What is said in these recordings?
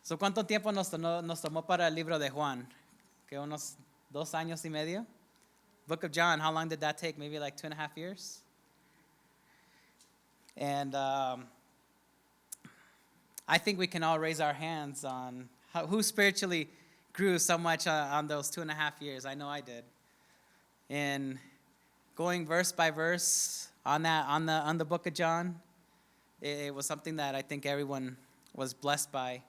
So, ¿cuánto tiempo nos tomó para el libro de Juan? Que unos 2 años y medio? Book of John, how long did that take? Maybe like 2.5 years? And I think we can all raise our hands on who spiritually grew so much on those 2.5 years. I know I did. And going verse by verse on the book of John, it was something that I think everyone was blessed by.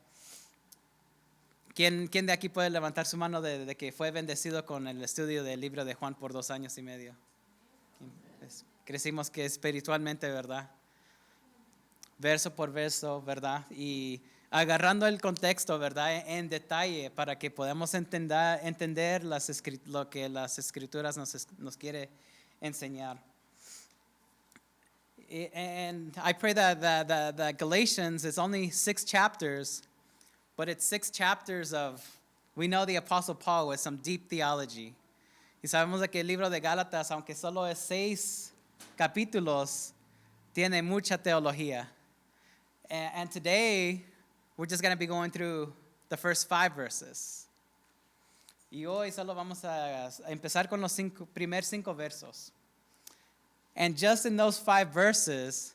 ¿Quién de aquí puede levantar su mano de que fue bendecido con el estudio del libro de Juan por 2 años y medio? Crecimos que espiritualmente, ¿verdad? Verso por verso, ¿verdad? Y agarrando el contexto, ¿verdad? En detalle para que podamos entender lo que las escrituras nos quiere enseñar. And I pray that Galatians is only 6 chapters, but it's 6 chapters of, we know the Apostle Paul with some deep theology. Y sabemos de que el libro de Gálatas, aunque solo es 6 capítulos, tiene mucha teología. And today, we're just going to be going through the first 5 verses. Y hoy solo vamos a empezar con los primeros 5 versos. And just in those 5 verses,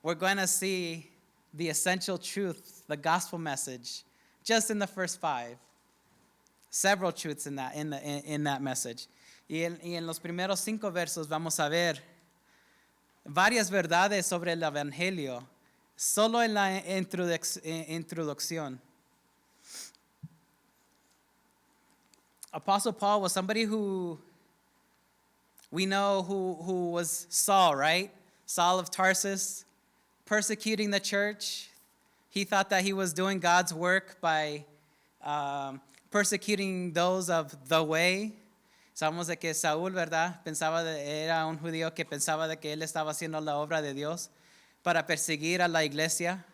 we're going to see the essential truth, the gospel message, just in the first 5. Several truths in that message. Y en los primeros 5 versos vamos a ver varias verdades sobre el evangelio, solo en la introducción. Apostle Paul was somebody who we know who was Saul, right? Saul of Tarsus, persecuting the church. He thought that he was doing God's work by persecuting those of the way. Sabemos de que Saúl, ¿verdad? Era un judío que pensaba de que él estaba haciendo la obra de Dios para perseguir a la iglesia,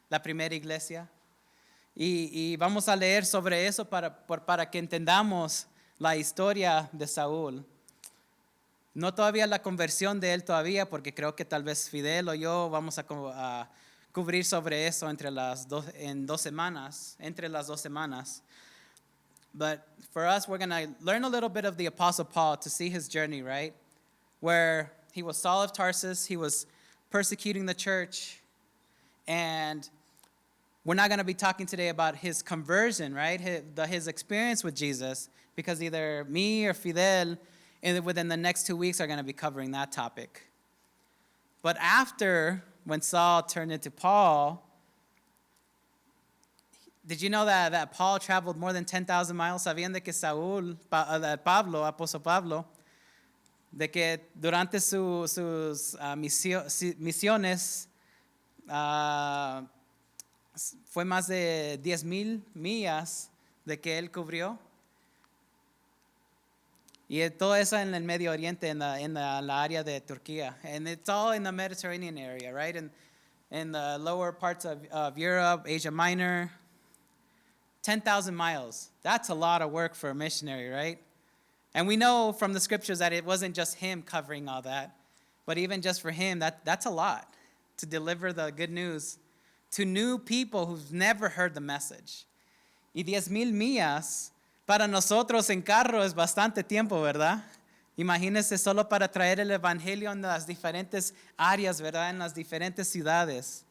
la primera iglesia. Y vamos a leer sobre eso para que entendamos la historia de Saúl. No todavía la conversión de él todavía, porque creo que tal vez Fidel o yo vamos a cubrir sobre eso entre las 2 semanas. But for us, we're going to learn a little bit of the Apostle Paul to see his journey, right? Where he was Saul of Tarsus, he was persecuting the church, and we're not going to be talking today about his conversion, right? His experience with Jesus, because either me or Fidel within the next 2 weeks are going to be covering that topic. But after, when Saul turned into Paul, did you know that Paul traveled more than 10,000 miles? ¿Sabían de que Apóstol Pablo, de que durante sus misiones fue más de 10,000 millas de que él cubrió? Y todo eso en el Medio Oriente, en la área de Turquía. And it's all in the Mediterranean area, right? In the lower parts of Europe, Asia Minor. 10,000 miles. That's a lot of work for a missionary, right? And we know from the scriptures that it wasn't just him covering all that, but even just for him, that's a lot to deliver the good news to new people who've never heard the message. Y 10,000 millas para nosotros en carro es bastante tiempo, ¿verdad? Imagínense solo para traer el evangelio en las diferentes áreas, ¿verdad? En las diferentes ciudades.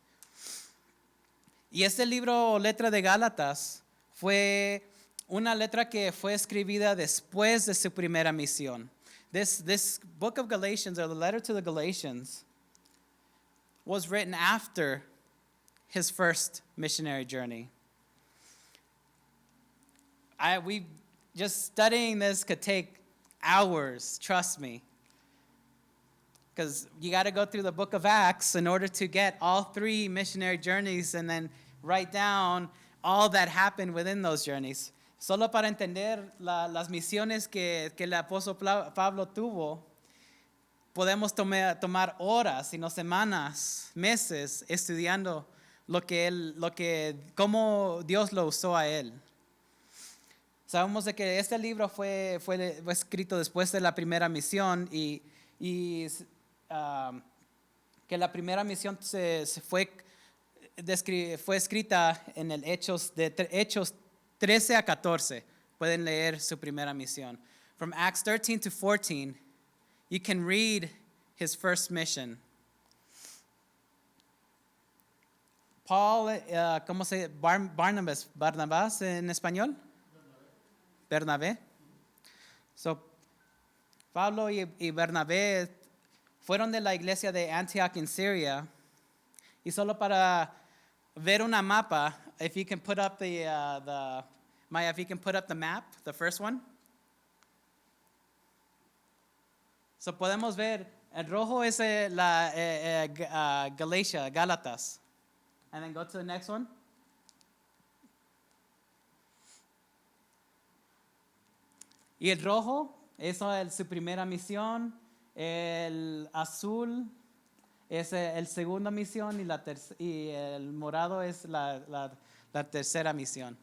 Y este libro o letra de Gálatas fue una letra que fue escribida después de su primera misión. This book of Galatians, or the letter to the Galatians, was written after his first missionary journey. We just studying this could take hours, trust me. Because you got to go through the book of Acts in order to get all 3 missionary journeys and then write down all that happened within those journeys. Solo para entender las misiones que el apóstol Pablo tuvo, podemos tomar horas y no semanas, meses estudiando cómo Dios lo usó a él. Sabemos de que este libro fue escrito después de la primera misión y que la primera misión se fue fue escrita en el Hechos 13 a 14. Pueden leer su primera misión. From Acts 13 to 14, you can read his first mission. Paul, ¿cómo se dice? Barnabás en español? Bernabé. So, Pablo y Bernabé fueron de la iglesia de Antioch en Siria. Y solo para ver una mapa, if you can put up Maya, if you can put up the map, the first one. So podemos ver, el rojo es Galatia, Gálatas. And then go to the next one. Y el rojo, eso es su primera misión. El azul es el segunda misión y el morado es la tercera misión.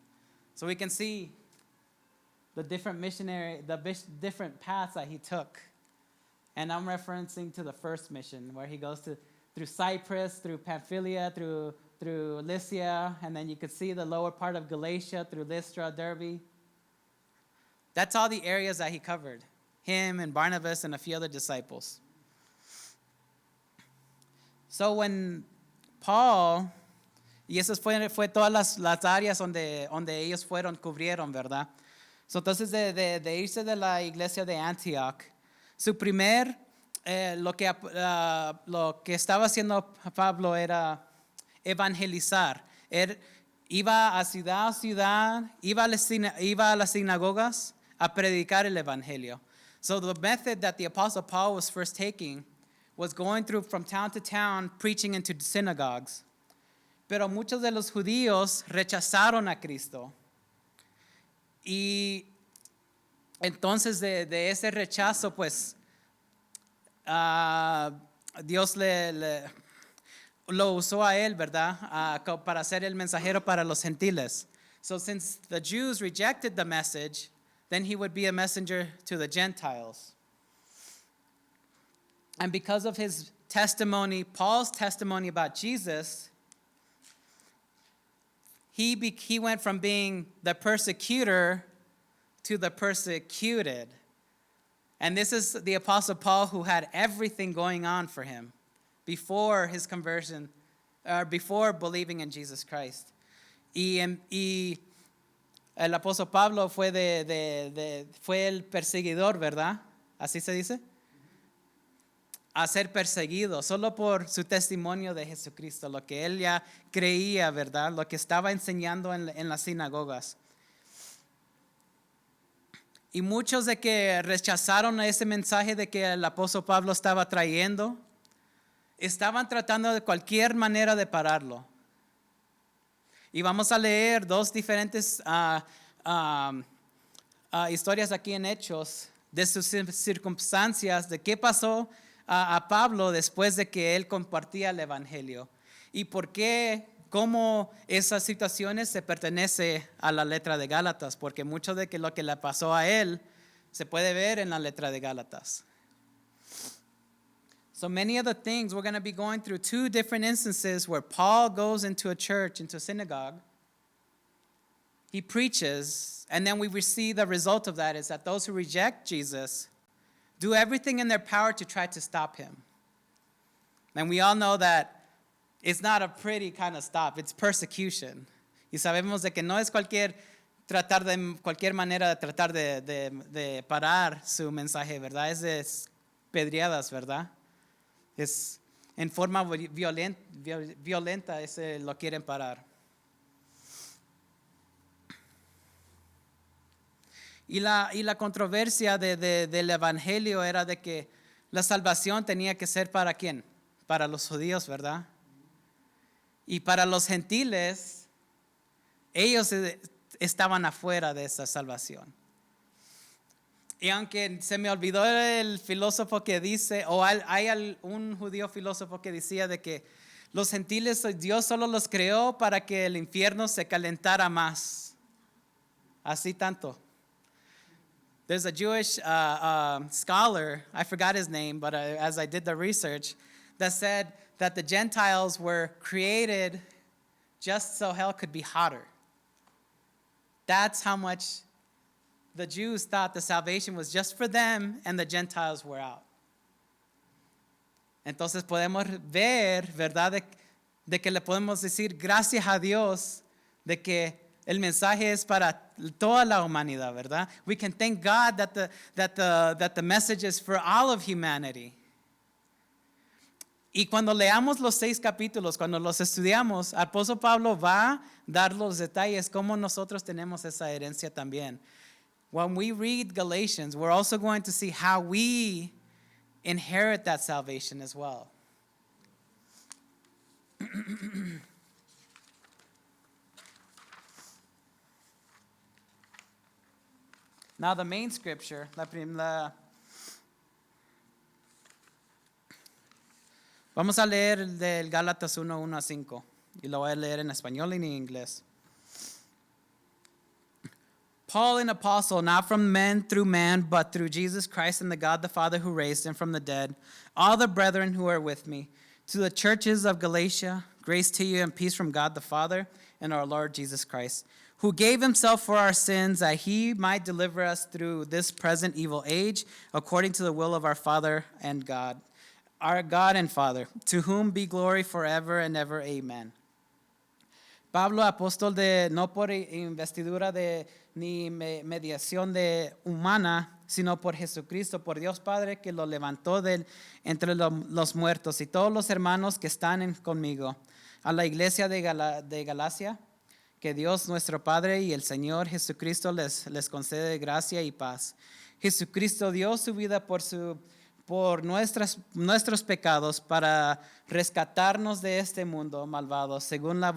So we can see the different different paths that he took. And I'm referencing to the first mission where he goes through Cyprus, through Pamphylia, through Lycia, and then you could see the lower part of Galatia through Lystra, Derbe. That's all the areas that he covered. Him and Barnabas and a few other disciples. So when Paul, y esas fue todas las áreas donde ellos cubrieron, ¿verdad? So, entonces de irse de la iglesia de Antioch, su primer, lo que estaba haciendo Pablo era evangelizar. Él iba a ciudad, iba a las sinagogas a predicar el evangelio. So the method that the Apostle Paul was first taking was going through from town to town preaching into synagogues. Pero muchos de los judíos rechazaron a Cristo. Y entonces de ese rechazo, pues, Dios lo usó a él, ¿verdad? Para ser el mensajero para los gentiles. So since the Jews rejected the message, then he would be a messenger to the Gentiles. And because of his testimony, Paul's testimony about Jesus, he went from being the persecutor to the persecuted. And this is the Apostle Paul who had everything going on for him before his conversion, before believing in Jesus Christ. Y el apóstol Pablo fue el perseguidor, ¿verdad? Así se dice. A ser perseguido solo por su testimonio de Jesucristo, lo que él ya creía, ¿verdad? Lo que estaba enseñando en las sinagogas. Y muchos de que rechazaron ese mensaje de que el apóstol Pablo estaba trayendo, estaban tratando de cualquier manera de pararlo. Y vamos a leer dos diferentes historias aquí en Hechos de sus circunstancias, de qué pasó a Pablo después de que él compartía el evangelio y por qué, cómo esas situaciones se pertenecen a la letra de Gálatas, porque mucho de lo que le pasó a él se puede ver en la letra de Gálatas. So many of the things, we're going to be going through two different instances where Paul goes into a church, into a synagogue. He preaches, and then we see the result of that is that those who reject Jesus do everything in their power to try to stop him. And we all know that it's not a pretty kind of stop, it's persecution. Y sabemos de que no es cualquier manera de tratar de parar su mensaje, ¿verdad? Es de pedreadas, ¿verdad? Es en forma violenta lo quieren parar. Y la controversia del evangelio era de que la salvación tenía que ser ¿para quién? Para los judíos, ¿verdad? Y para los gentiles, ellos estaban afuera de esa salvación. Y aunque se me olvidó el filósofo que dice, o hay un judío filósofo que decía de que los gentiles, Dios solo los creó para que el infierno se calentara más. Así tanto. There's a Jewish scholar, I forgot his name, but as I did the research, that said that the Gentiles were created just so hell could be hotter. That's how much the Jews thought the salvation was just for them and the Gentiles were out. Entonces podemos ver, ¿verdad? De que le podemos decir gracias a Dios de que el mensaje es para toda la humanidad, ¿verdad? We can thank God that the message is for all of humanity. Y cuando leamos los 6 capítulos, cuando los estudiamos, el apóstol Pablo va a dar los detalles cómo nosotros tenemos esa herencia también. When we read Galatians, we're also going to see how we inherit that salvation as well. Now the main scripture, vamos a leer el del Gálatas 1, 1 a 5. Y lo voy a leer en español y en inglés. Paul, an apostle, not from men through man, but through Jesus Christ and the God the Father who raised him from the dead, all the brethren who are with me, to the churches of Galatia, grace to you and peace from God the Father and our Lord Jesus Christ, who gave himself for our sins that he might deliver us through this present evil age, according to the will of our Father and God, our God and Father, to whom be glory forever and ever. Amen. Pablo, apóstol de no por investidura de ni mediación de humana, sino por Jesucristo, por Dios Padre que lo levantó entre los muertos, y todos los hermanos que están conmigo, a la iglesia de Galacia, que Dios nuestro Padre y el Señor Jesucristo les concede gracia y paz. Jesucristo dio su vida por nuestros pecados para rescatarnos de este mundo malvado, según la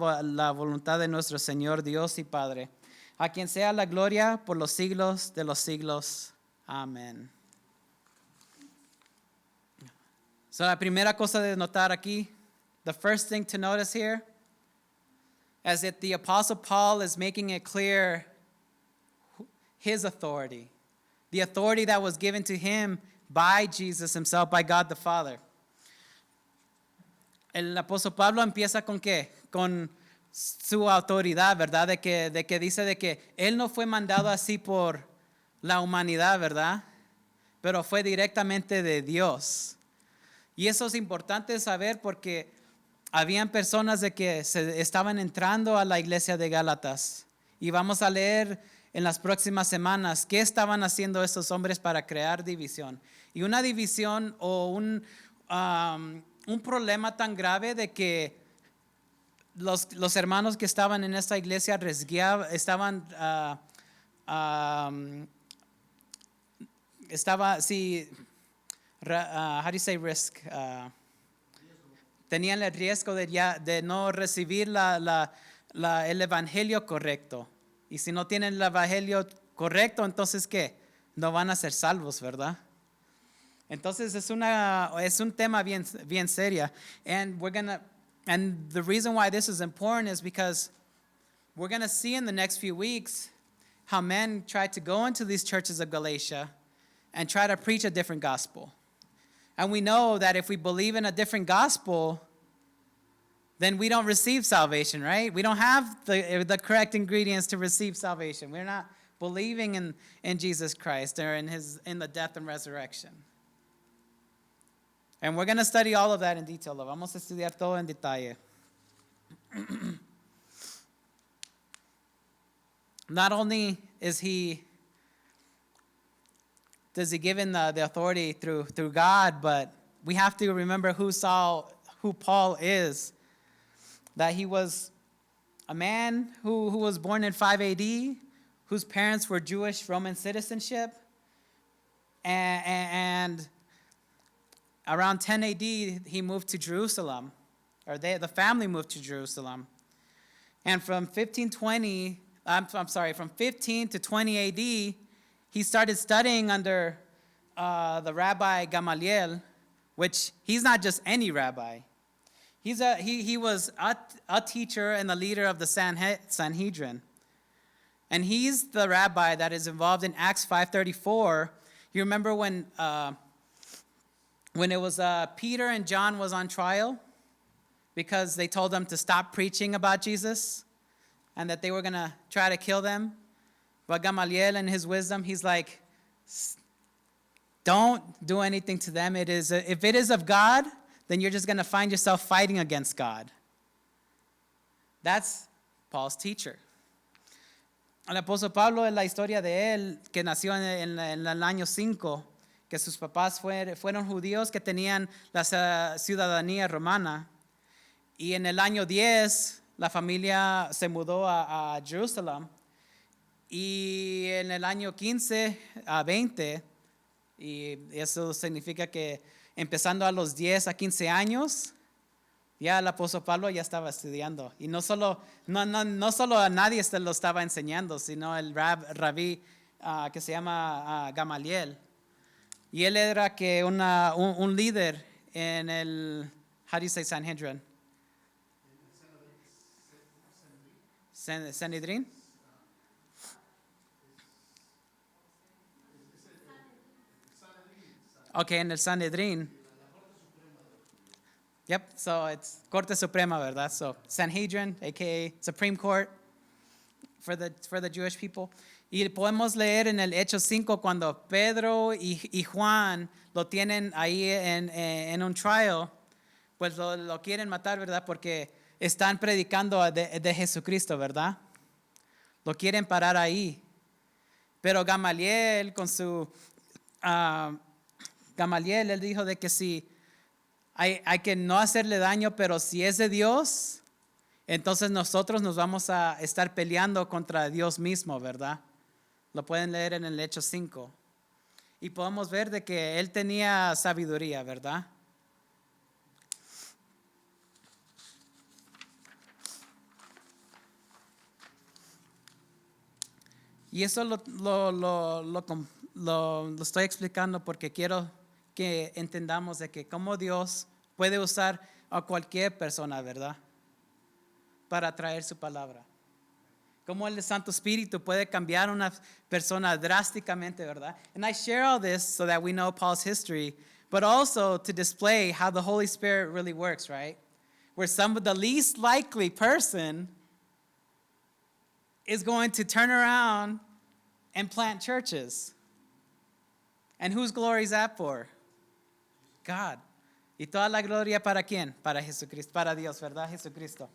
voluntad de nuestro Señor Dios y Padre, a quien sea la gloria por los siglos de los siglos. Amén. So, la primera cosa de notar aquí, the first thing to notice here, is that the Apostle Paul is making it clear his authority, the authority that was given to him by Jesus himself, by God the Father. El apóstol Pablo empieza con ¿qué? Con su autoridad, ¿verdad? De que dice de que él no fue mandado así por la humanidad, ¿verdad? Pero fue directamente de Dios. Y eso es importante saber porque habían personas de que se estaban entrando a la iglesia de Gálatas. Y vamos a leer en las próximas semanas qué estaban haciendo estos hombres para crear división. Y una división o un problema tan grave de que los hermanos que estaban en esta iglesia estaban how do you say risk? Tenían el riesgo de no recibir el evangelio correcto. Y si no tienen el evangelio correcto, entonces ¿qué? No van a ser salvos, ¿verdad? Entonces es un tema bien seria. And the reason why this is important is because we're going to see in the next few weeks how men tried to go into these churches of Galatia and try to preach a different gospel. And we know that if we believe in a different gospel, then we don't receive salvation, right? We don't have the correct ingredients to receive salvation. We're not believing in Jesus Christ or in the death and resurrection. And we're going to study all of that in detail. Lo vamos a estudiar todo en detalle. Not only does he given the authority through God, but we have to remember who Paul is. That he was a man who was born in 5 AD, whose parents were Jewish Roman citizenship, and around 10 AD he moved to Jerusalem, or the family moved to Jerusalem, and from 15 to 20 AD he started studying under the Rabbi Gamaliel, which he's not just any rabbi. He was a teacher and the leader of the Sanhedrin. And he's the rabbi that is involved in Acts 5:34. You remember when it was Peter and John was on trial? because they told them to stop preaching about Jesus and that they were going to try to kill them. But Gamaliel, in his wisdom, he's like, don't do anything to them. If it is of God, then you're just going to find yourself fighting against God. That's Paul's teacher. El apóstol Pablo es la historia de él, que nació en el año 5, que sus papás fueron judíos que tenían la ciudadanía romana. Y en el año 10, la familia se mudó a Jerusalén. Y en el año 15 a 20, y eso significa que empezando a los 10 a 15 años, ya el apóstol Pablo ya estaba estudiando. Y no solo a nadie lo estaba enseñando, sino el rabí que se llama Gamaliel. Y él era que un líder en el, how do you say Sanhedrin? Sanhedrin? Okay, en el Sanhedrin. Yep, so it's Corte Suprema, ¿verdad? So Sanhedrin, aka Supreme Court for the Jewish people. Y podemos leer en el Hechos 5 cuando Pedro y Juan lo tienen ahí en un trial, pues lo quieren matar, ¿verdad? Porque están predicando de Jesucristo, ¿verdad? Lo quieren parar ahí. Pero Gamaliel Gamaliel, él dijo de que si hay que no hacerle daño, pero si es de Dios, entonces nosotros nos vamos a estar peleando contra Dios mismo, ¿verdad? Lo pueden leer en el Hechos 5. Y podemos ver de que él tenía sabiduría, ¿verdad? Y eso lo estoy explicando porque quiero que entendamos de que cómo Dios puede usar a cualquier persona, ¿verdad? Para traer su palabra. Cómo el Santo Espíritu puede cambiar a una persona drásticamente, ¿verdad? And I share all this so that we know Paul's history, but also to display how the Holy Spirit really works, right? Where the least likely person is going to turn around and plant churches. And whose glory is that for? God. Y toda la gloria para quién? Para Jesucristo, para Dios, ¿verdad? Jesucristo.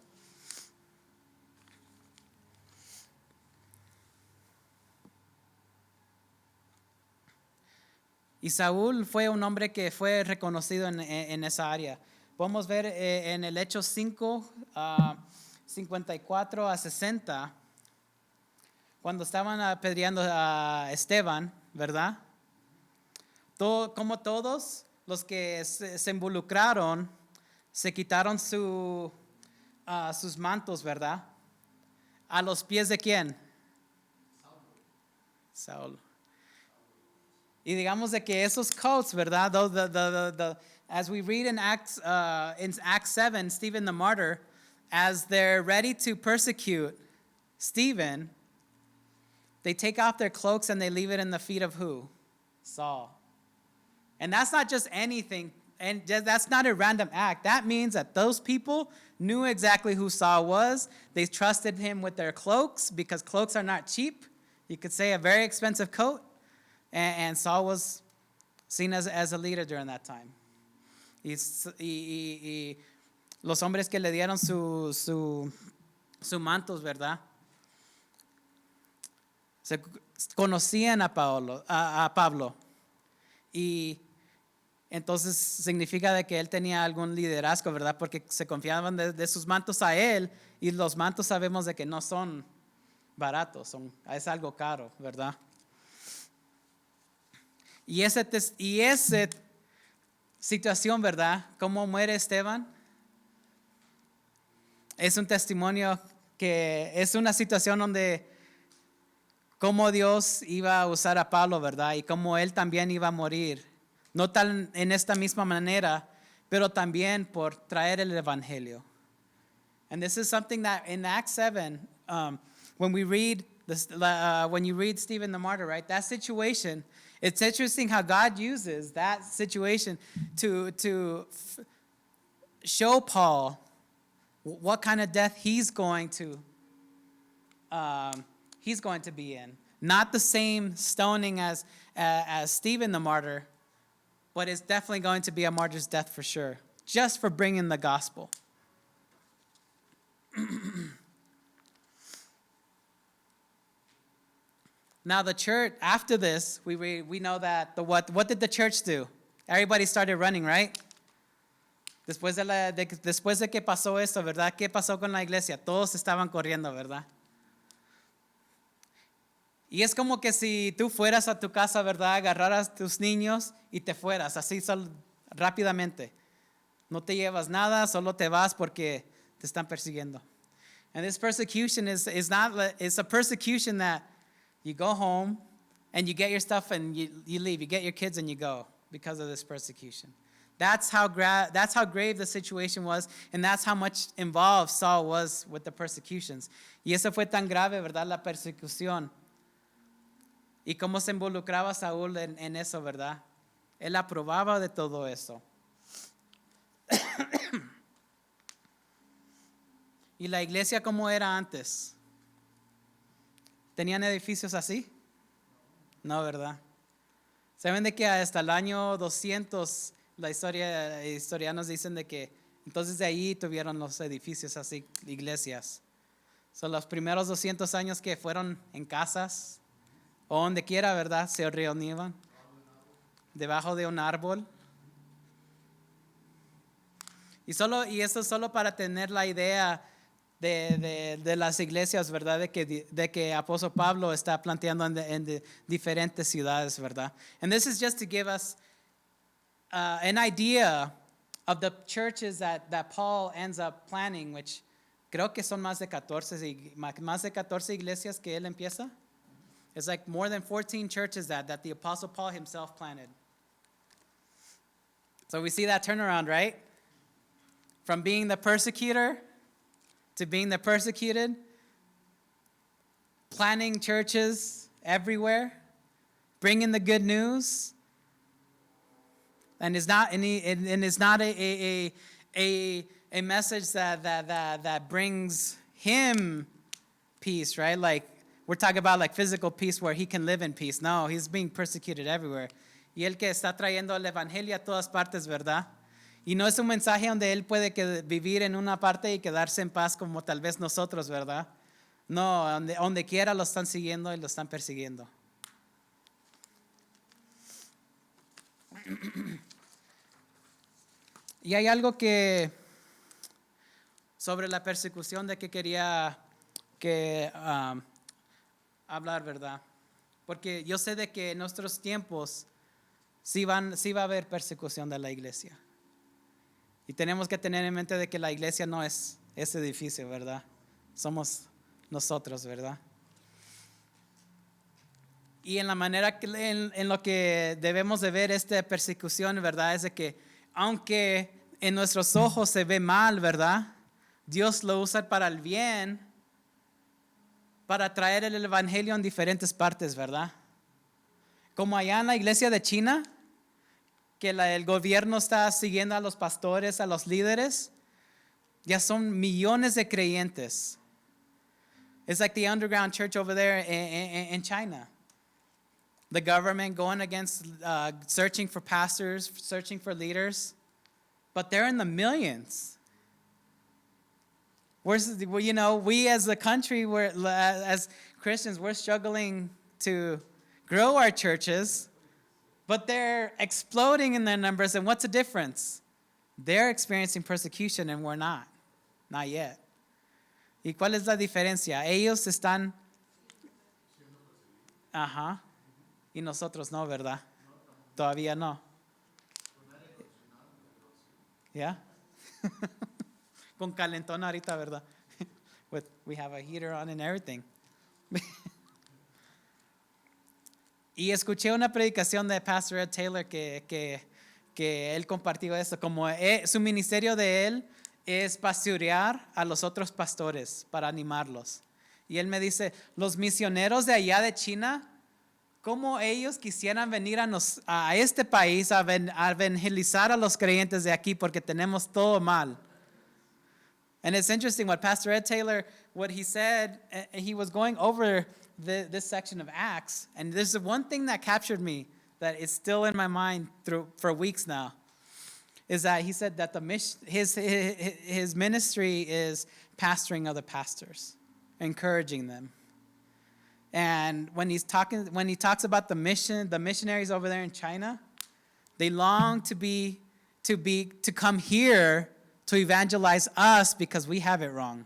Y Saúl fue un hombre que fue reconocido en esa área. Podemos ver en el Hechos 5, 54 a 60, cuando estaban apedreando a Esteban, ¿verdad? Como todos los que se involucraron, se quitaron sus mantos, ¿verdad? ¿A los pies de quién? Saúl. Y digamos de que esos coats, ¿verdad? As we read in Acts 7, Stephen the martyr, as they're ready to persecute Stephen, they take off their cloaks and they leave it in the feet of who? Saul. And that's not just anything, and that's not a random act. That means that those people knew exactly who Saul was. They trusted him with their cloaks because cloaks are not cheap. You could say a very expensive coat. And Saul was seen as a leader during that time. Y los hombres que le dieron su mantos, ¿verdad? Se conocían a Pablo. Y entonces significa de que él tenía algún liderazgo, ¿verdad? Porque se confiaban de sus mantos a él. Y los mantos sabemos de que no son baratos, es algo caro, ¿verdad? Y esa situación, ¿verdad? ¿Cómo muere Esteban? Es un testimonio que es una situación donde cómo Dios iba a usar a Pablo, ¿verdad? Y cómo él también iba a morir. No tan en esta misma manera, pero también por traer el evangelio. And this is something that in Acts 7, when we read this, when you read Stephen the martyr, right? That situation. It's interesting how God uses that situation to show Paul what kind of death he's going to be in. Not the same stoning as Stephen the martyr, but it's definitely going to be a martyr's death for sure, just for bringing the gospel. Now the church, after this, we know that what did the church do? Everybody started running, right? Después de que pasó esto, ¿verdad? ¿Qué pasó con la iglesia? Todos estaban corriendo, ¿verdad? Y es como que si tú fueras a tu casa, ¿verdad? Agarraras tus niños y te fueras, así rápidamente. No te llevas nada, solo te vas porque te están persiguiendo. And this persecution is a persecution that you go home and you get your stuff and you leave. You get your kids and you go because of this persecution. That's how grave the situation was, and that's how much involved Saul was with the persecutions. Y eso fue tan grave, ¿verdad? La persecución. Y cómo se involucraba Saúl en eso, ¿verdad? Él aprobaba de todo eso. ¿Y la iglesia cómo era antes? ¿Tenían edificios así? No, ¿verdad? ¿Saben de que hasta el año 200 historianos dicen de que entonces de ahí tuvieron los edificios así, iglesias? Son los primeros 200 años que fueron en casas o donde quiera, ¿verdad? Se reunían debajo de un árbol. Y eso solo para tener la idea de las iglesias, ¿verdad? De que Apóstol Pablo está planteando en diferentes ciudades, ¿verdad? And this is just to give us an idea of the churches that Paul ends up planning, which creo que son más de 14 iglesias que él empieza. It's like more than 14 churches that the Apostle Paul himself planted. So we see that turnaround, right? From being the persecutor to being the persecuted, planning churches everywhere, bringing the good news, and it's not a message that brings him peace, right? Like we're talking about like physical peace where he can live in peace. No, he's being persecuted everywhere. Y él que está trayendo el evangelio a todas partes, ¿verdad? Y no es un mensaje donde él puede vivir en una parte y quedarse en paz como tal vez nosotros, ¿verdad? No, donde quiera lo están siguiendo y lo están persiguiendo. Y hay algo sobre la persecución de que quería hablar, ¿verdad? Porque yo sé de que en nuestros tiempos sí va a haber persecución de la iglesia. Y tenemos que tener en mente de que la iglesia no es ese edificio, ¿verdad? Somos nosotros, ¿verdad? Y en la manera en lo que debemos de ver esta persecución, ¿verdad? Es de que aunque en nuestros ojos se ve mal, ¿verdad? Dios lo usa para el bien, para traer el evangelio en diferentes partes, ¿verdad? Como allá en la iglesia de China, que el gobierno está siguiendo a los pastores, a los líderes, ya son millones de creyentes. It's like the underground church over there in China. The government going against, searching for pastors, searching for leaders, but they're in the millions. We as a country, as Christians, we're struggling to grow our churches, but they're exploding in their numbers. And what's the difference? They're experiencing persecution and we're not yet. ¿Y cuál es la diferencia? Ellos están, y nosotros no, ¿verdad? Todavía no. ¿Ya? Con calentón ahorita, ¿verdad? We have a heater on and everything. Y escuché una predicación de Pastor Ed Taylor que él compartió esto, como su ministerio de él es pastorear a los otros pastores para animarlos. Y él me dice, los misioneros de allá de China, cómo ellos quisieran venir a este país a evangelizar a los creyentes de aquí porque tenemos todo mal. And it's interesting what Pastor Ed Taylor, what he said, he was going over this section of Acts, and there's one thing that captured me that is still in my mind for weeks now, is that he said that his ministry is pastoring other pastors, encouraging them. And when he talks about the missionaries over there in China, they long to come here to evangelize us because we have it wrong.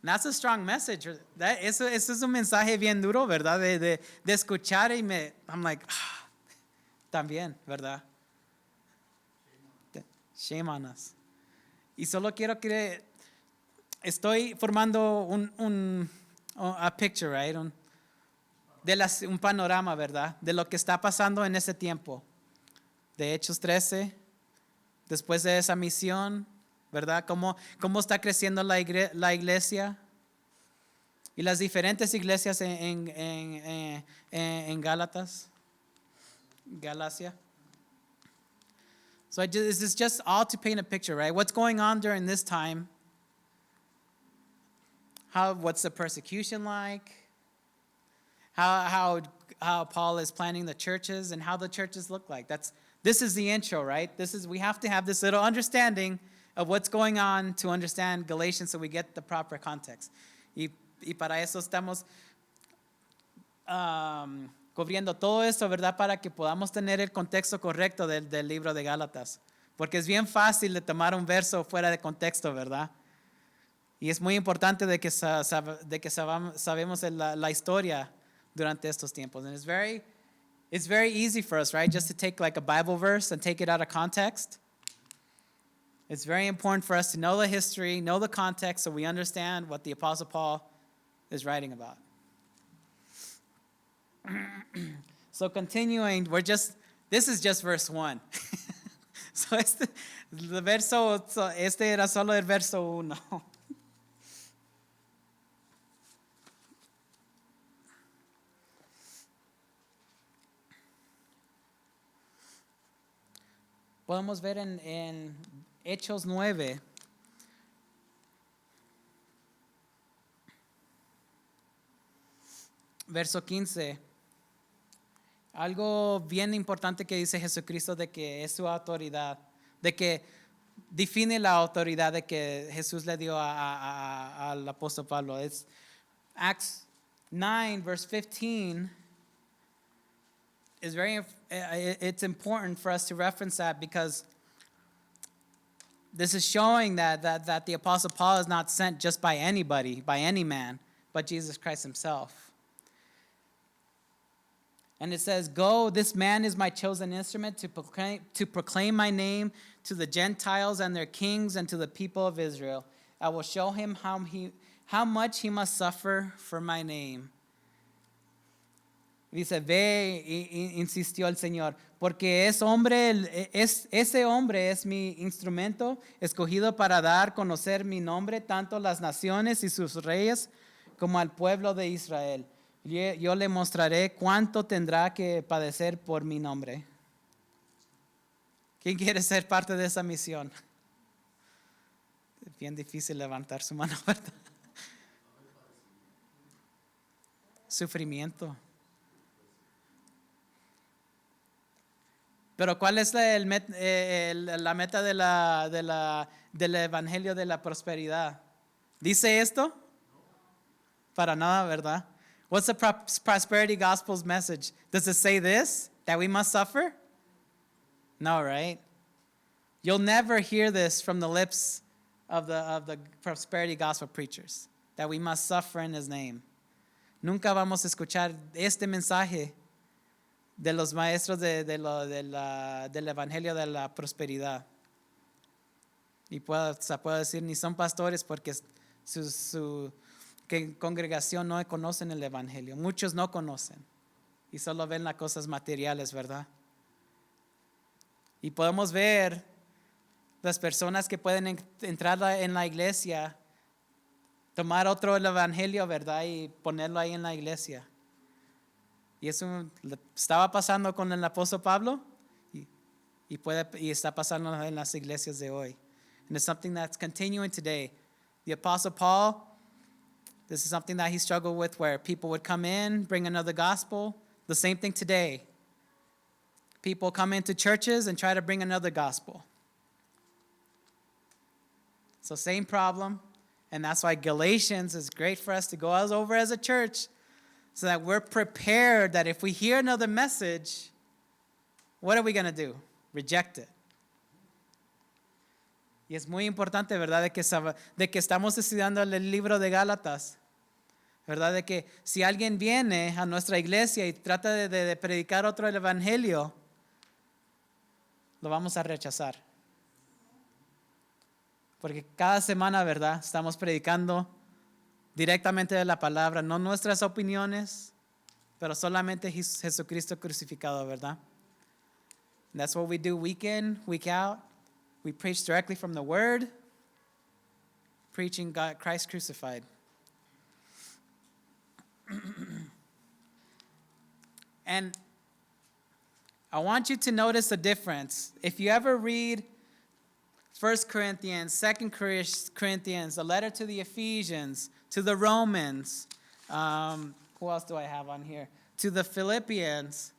And that's a strong message. Eso es un mensaje bien duro, ¿verdad? De escuchar I'm like, también, ¿verdad? Shame on us. Y solo quiero que estoy formando a picture, right? Un panorama, ¿verdad? De lo que está pasando en ese tiempo. De Hechos 13, después de esa misión, ¿verdad? Cómo está creciendo la iglesia y las diferentes iglesias en Galacia. So this is just all to paint a picture, right? What's going on during this time? What's the persecution like? How Paul is planning the churches and how the churches look like. This is the intro, right? We have to have this little understanding of what's going on to understand Galatians so we get the proper context. Y para eso estamos cubriendo todo esto, ¿verdad? Para que podamos tener el contexto correcto del libro de Gálatas. Porque es bien fácil de tomar un verso fuera de contexto, ¿verdad? Y es muy importante de que sabemos la historia durante estos tiempos. And it's very easy for us, right? Just to take like a Bible verse and take it out of context. It's very important for us to know the history, know the context, so we understand what the Apostle Paul is writing about. So continuing, this is just verse 1. So este era solo el verso 1. Podemos ver en Hechos 9. Verso 15. Algo bien importante que dice Jesucristo de que es su autoridad, de que define la autoridad de que Jesús le dio al apóstol Pablo. It's Acts 9, verse 15. It's important for us to reference that because this is showing that the Apostle Paul is not sent just by anybody, by any man, but Jesus Christ himself. And it says, "Go, this man is my chosen instrument to proclaim my name to the Gentiles and their kings and to the people of Israel. I will show him how much he must suffer for my name." Dice, ve, insistió el Señor, porque ese hombre es mi instrumento escogido para dar a conocer mi nombre tanto a las naciones y sus reyes como al pueblo de Israel. Yo le mostraré cuánto tendrá que padecer por mi nombre. ¿Quién quiere ser parte de esa misión? Es bien difícil levantar su mano, ¿verdad? Sufrimiento. Pero ¿cuál es la meta del evangelio de la prosperidad? ¿Dice esto? Para nada, ¿verdad? What's the prosperity gospel's message? Does it say this? That we must suffer? No, right? You'll never hear this from the lips of the prosperity gospel preachers. That we must suffer in his name. Nunca vamos a escuchar este mensaje de los maestros del evangelio de la prosperidad. Y se puede decir, ni son pastores porque su congregación no conocen el evangelio. Muchos no conocen y solo ven las cosas materiales, ¿verdad? Y podemos ver las personas que pueden entrar en la iglesia, tomar otro evangelio, ¿verdad? Y ponerlo ahí en la iglesia. Y eso estaba pasando con el apóstol Pablo. y está pasando en las iglesias de hoy. And it's something that's continuing today. The Apostle Paul, this is something that he struggled with, where people would come in, bring another gospel. The same thing today. People come into churches and try to bring another gospel. So same problem. And that's why Galatians is great for us to go over as a church, so that we're prepared that if we hear another message, what are we going to do? Reject it. Y es muy importante, ¿verdad? De que estamos estudiando el libro de Gálatas, ¿verdad? De que si alguien viene a nuestra iglesia y trata de predicar otro evangelio, lo vamos a rechazar. Porque cada semana, ¿verdad? Estamos predicando directamente de la palabra, no nuestras opiniones, pero solamente Jesucristo crucificado, ¿verdad? And that's what we do week in, week out. We preach directly from the Word, preaching God, Christ crucified. And I want you to notice the difference. If you ever read 1 Corinthians, 2 Corinthians, the letter to the Ephesians, to the Romans, who else do I have on here? To the Philippians,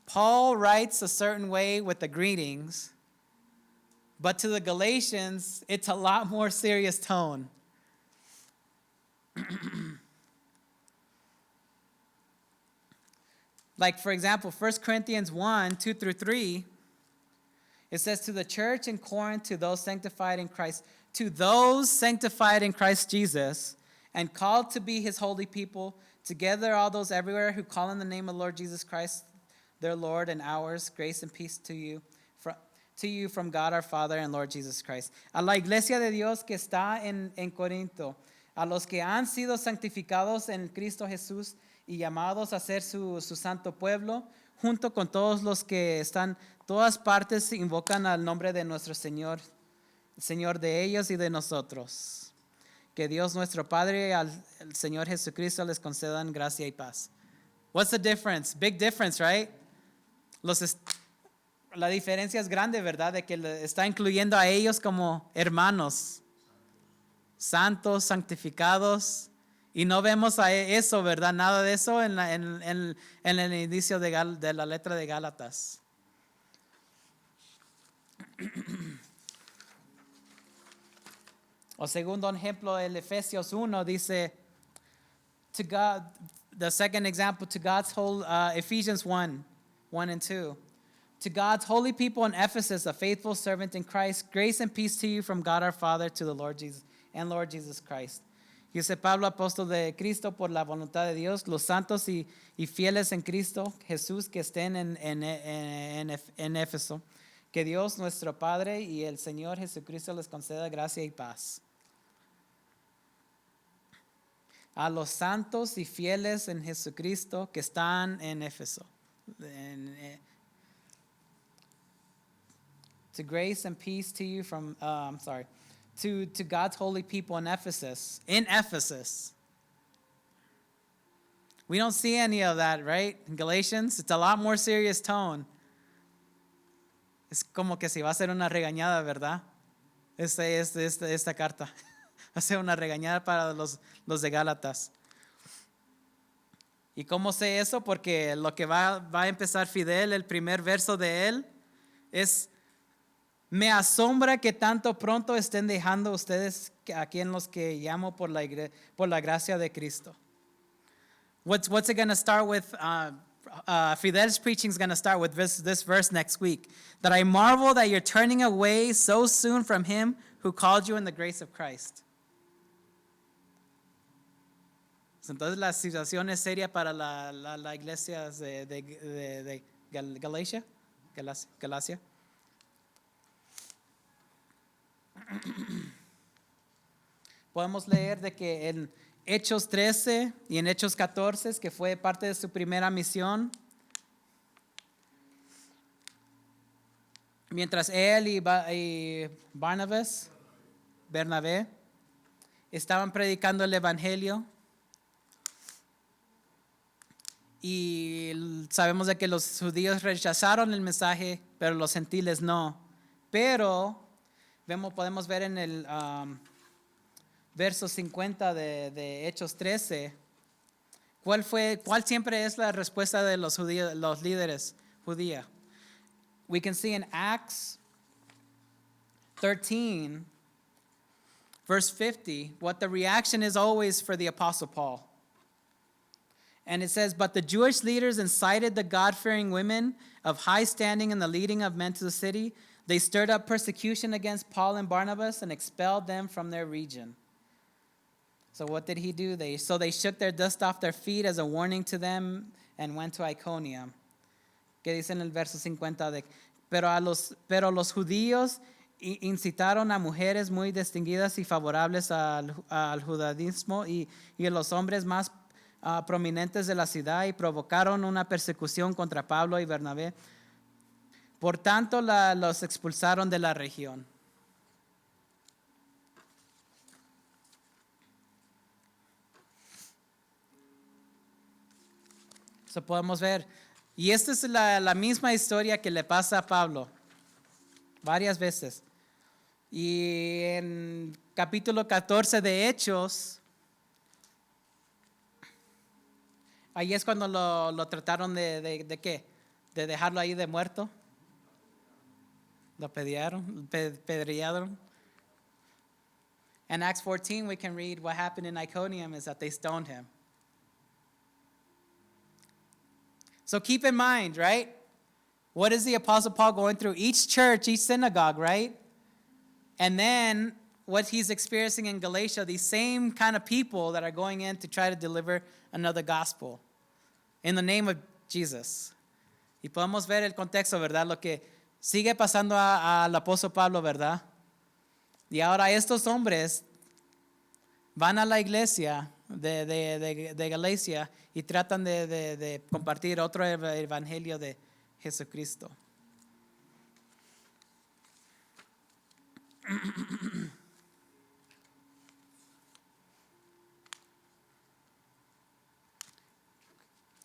Paul writes a certain way with the greetings, but to the Galatians, it's a lot more serious tone. Like, for example, 1 Corinthians 1, 2 through 3, it says, to the church in Corinth, to those sanctified in Christ Jesus, and called to be his holy people, together all those everywhere who call in the name of Lord Jesus Christ, their Lord and ours, grace and peace to you from God our Father and Lord Jesus Christ. A la iglesia de Dios que está en Corinto, a los que han sido santificados en Cristo Jesús y llamados a ser su santo pueblo, junto con todos los que están todas partes, invocan al nombre de nuestro Señor, el Señor de ellos y de nosotros. Que Dios nuestro Padre y al Señor Jesucristo les concedan gracia y paz. What's the difference? Big difference, right? La diferencia es grande, ¿verdad? De que está incluyendo a ellos como hermanos, santos, santificados. Y no vemos a eso, ¿verdad? Nada de eso en el inicio de la letra de Gálatas. O segundo ejemplo, el Efesios 1 dice, to God, the second example, to God's whole, Ephesians 1 and 2. To God's holy people in Ephesus, a faithful servant in Christ, grace and peace to you from God our Father, to the Lord Jesus Christ. Dice Pablo, apóstol de Cristo por la voluntad de Dios, los santos y fieles en Cristo Jesús que estén en Éfeso. Que Dios nuestro Padre y el Señor Jesucristo les conceda gracia y paz. A los santos y fieles en Jesucristo que están en Éfeso. To grace and peace to you from, to God's holy people in Ephesus. In Ephesus. We don't see any of that, right? In Galatians, it's a lot more serious tone. Es como que si va a ser una regañada, ¿verdad? Esta carta. Va a ser una regañada para los de Gálatas. ¿Y cómo sé eso? Porque lo que va a empezar Fidel, el primer verso de él, es: me asombra que tanto pronto estén dejando ustedes a quien los que llamo por la gracia de Cristo. What's it going to start with? Fidel's preaching is going to start with this verse next week. That I marvel that you're turning away so soon from him who called you in the grace of Christ. Entonces la situación es seria para la iglesia de Galacia. Podemos leer de que en Hechos 13 y en Hechos 14, que fue parte de su primera misión, mientras él y Bernabé estaban predicando el evangelio, Y sabemos de que los judíos rechazaron el mensaje, pero los gentiles no. Pero podemos ver en el verso 50 de Hechos 13, ¿cuál siempre es la respuesta de los judíos, los líderes judía? We can see in Acts 13, verse 50, what the reaction is always for the Apostle Paul. And it says, but the Jewish leaders incited the God-fearing women of high standing in the leading of men to the city. They stirred up persecution against Paul and Barnabas and expelled them from their region. So what did he do? They shook their dust off their feet as a warning to them and went to Iconium. Que dice en el verso 50 de, pero los judíos incitaron a mujeres muy distinguidas y favorables al judaísmo y a los hombres más prominentes de la ciudad y provocaron una persecución contra Pablo y Bernabé. Por tanto, los expulsaron de la región. So podemos ver, y esta es la misma historia que le pasa a Pablo varias veces. Y en capítulo 14 de Hechos, ahí es cuando lo trataron de ¿qué? De dejarlo ahí de muerto. Lo pedrearon. In Acts 14, we can read what happened in Iconium is that they stoned him. So keep in mind, right? What is the Apostle Paul going through? Each church, each synagogue, right? And then what he's experiencing in Galatia, these same kind of people that are going in to try to deliver another gospel in the name of Jesus. Y podemos ver el contexto, ¿verdad? Lo que sigue pasando al apóstol Pablo, ¿verdad? Y ahora estos hombres van a la iglesia de Galacia y tratan de compartir otro evangelio de Jesucristo.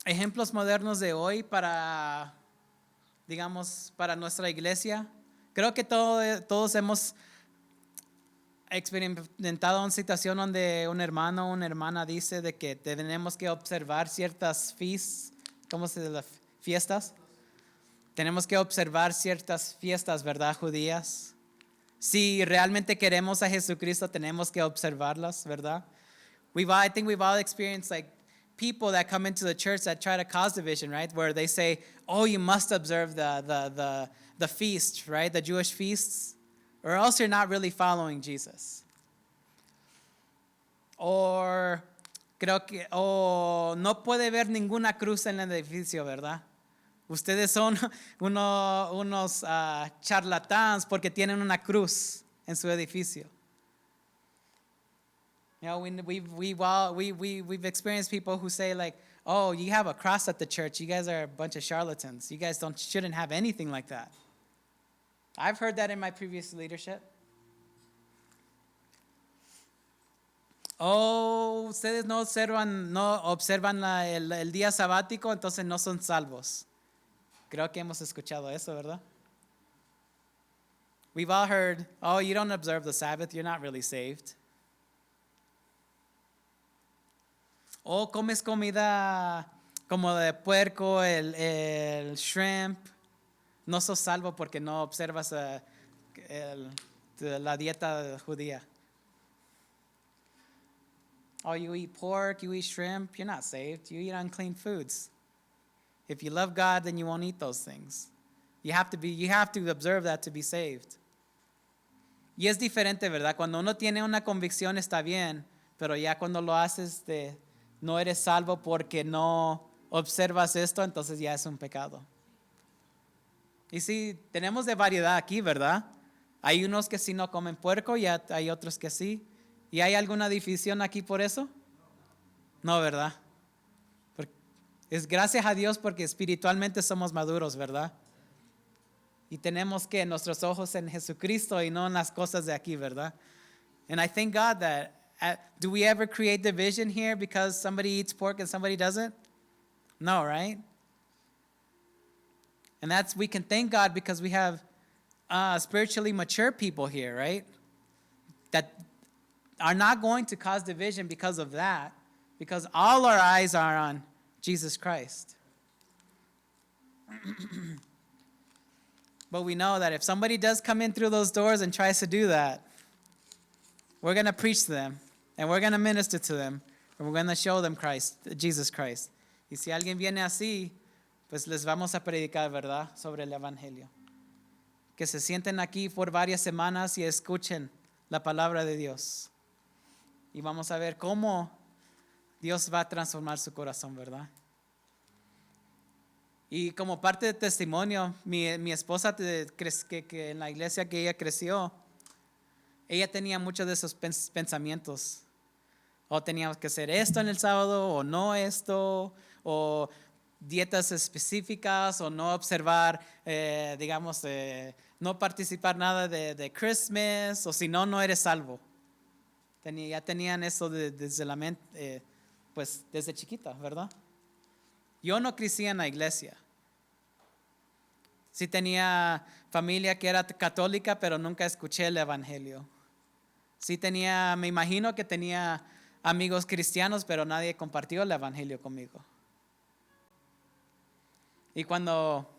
Ejemplos modernos de hoy para, digamos, para nuestra iglesia. Creo que todos hemos experimentado una situación donde un hermano o una hermana dice de que tenemos que observar ciertas fiestas. Tenemos que observar ciertas fiestas, ¿verdad? Judías. Si realmente queremos a Jesucristo, tenemos que observarlas, ¿verdad? I think we've all experienced like people that come into the church that try to cause division, right? Where they say, oh, you must observe the feast, right? The Jewish feasts, or else you're not really following Jesus. O no puede ver ninguna cruz en el edificio, ¿verdad? Ustedes son unos charlatanes porque tienen una cruz en su edificio. You know, we've experienced people who say like, oh, you have a cross at the church. You guys are a bunch of charlatans. You guys shouldn't have anything like that. I've heard that in my previous leadership. Oh, ustedes no observan el día sabático, entonces no son salvos. Creo que hemos escuchado eso, ¿verdad? We've all heard, oh, you don't observe the Sabbath, you're not really saved. O comes comida como de puerco, el shrimp, no sos salvo porque no observas la dieta judía. Oh, you eat pork, you eat shrimp, you're not saved. You eat unclean foods. If you love God, then you won't eat those things. You have to observe that to be saved. Y es diferente, ¿verdad? Cuando uno tiene una convicción está bien, pero ya cuando lo haces no eres salvo porque no observas esto, entonces ya es un pecado. Y sí, tenemos de variedad aquí, ¿verdad? Hay unos que sí no comen puerco y hay otros que sí. ¿Y hay alguna división aquí por eso? No, ¿verdad? Es gracias a Dios porque espiritualmente somos maduros, ¿verdad? Y tenemos que nuestros ojos en Jesucristo y no en las cosas de aquí, ¿verdad? And I thank God that, do we ever create division here because somebody eats pork and somebody doesn't? No, right? And we can thank God because we have spiritually mature people here, right? That are not going to cause division because of that, because all our eyes are on Jesus Christ. But we know that if somebody does come in through those doors and tries to do that, we're going to preach to them, and we're going to minister to them, and we're going to show them Christ, Jesus Christ. Y si alguien viene así, pues les vamos a predicar, ¿verdad?, sobre el Evangelio. Que se sienten aquí por varias semanas y escuchen la palabra de Dios. Y vamos a ver cómo Dios va a transformar su corazón, ¿verdad? Y como parte de testimonio, mi esposa, que en la iglesia que ella creció, ella tenía muchos de esos pensamientos. O teníamos que hacer esto en el sábado, o no esto, o dietas específicas, o no observar, no participar nada de Christmas, o si no, no eres salvo. Ya tenían eso desde la mente, pues desde chiquita, ¿verdad? Yo no crecí en la iglesia. Sí tenía familia que era católica, pero nunca escuché el evangelio. Sí me imagino que tenía amigos cristianos, pero nadie compartió el evangelio conmigo. Y cuando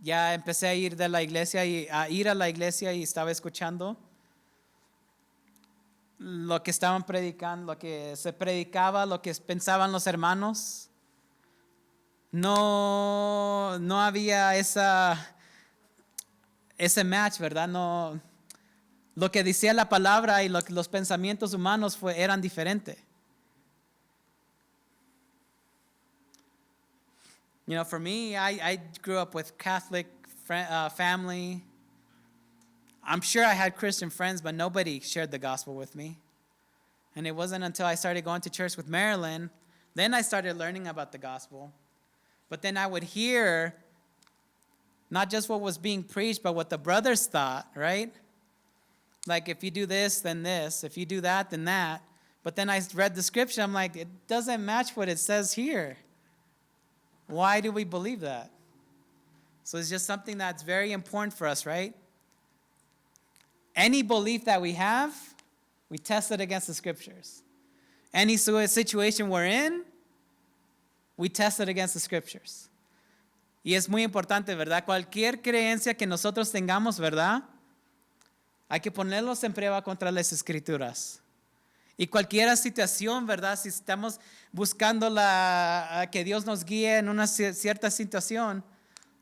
ya empecé a ir a la iglesia y estaba escuchando lo que estaban predicando, lo que se predicaba, lo que pensaban los hermanos, no había ese match, ¿verdad? No, lo que decía la palabra y los pensamientos humanos eran diferentes. You know, for me, I grew up with Catholic family. I'm sure I had Christian friends, but nobody shared the gospel with me. And it wasn't until I started going to church with Marilyn, then I started learning about the gospel. But then I would hear not just what was being preached, but what the brothers thought, right? Like, if you do this, then this. If you do that, then that. But then I read the scripture, I'm like, it doesn't match what it says here. Why do we believe that? So it's just something that's very important for us, right? Any belief that we have, we test it against the scriptures. Any situation we're in, we test it against the scriptures. Y es muy importante, ¿verdad? Cualquier creencia que nosotros tengamos, ¿verdad? Hay que ponerlos en prueba contra las escrituras. Y cualquier situación, ¿verdad? Si estamos buscando que Dios nos guíe en una cierta situación,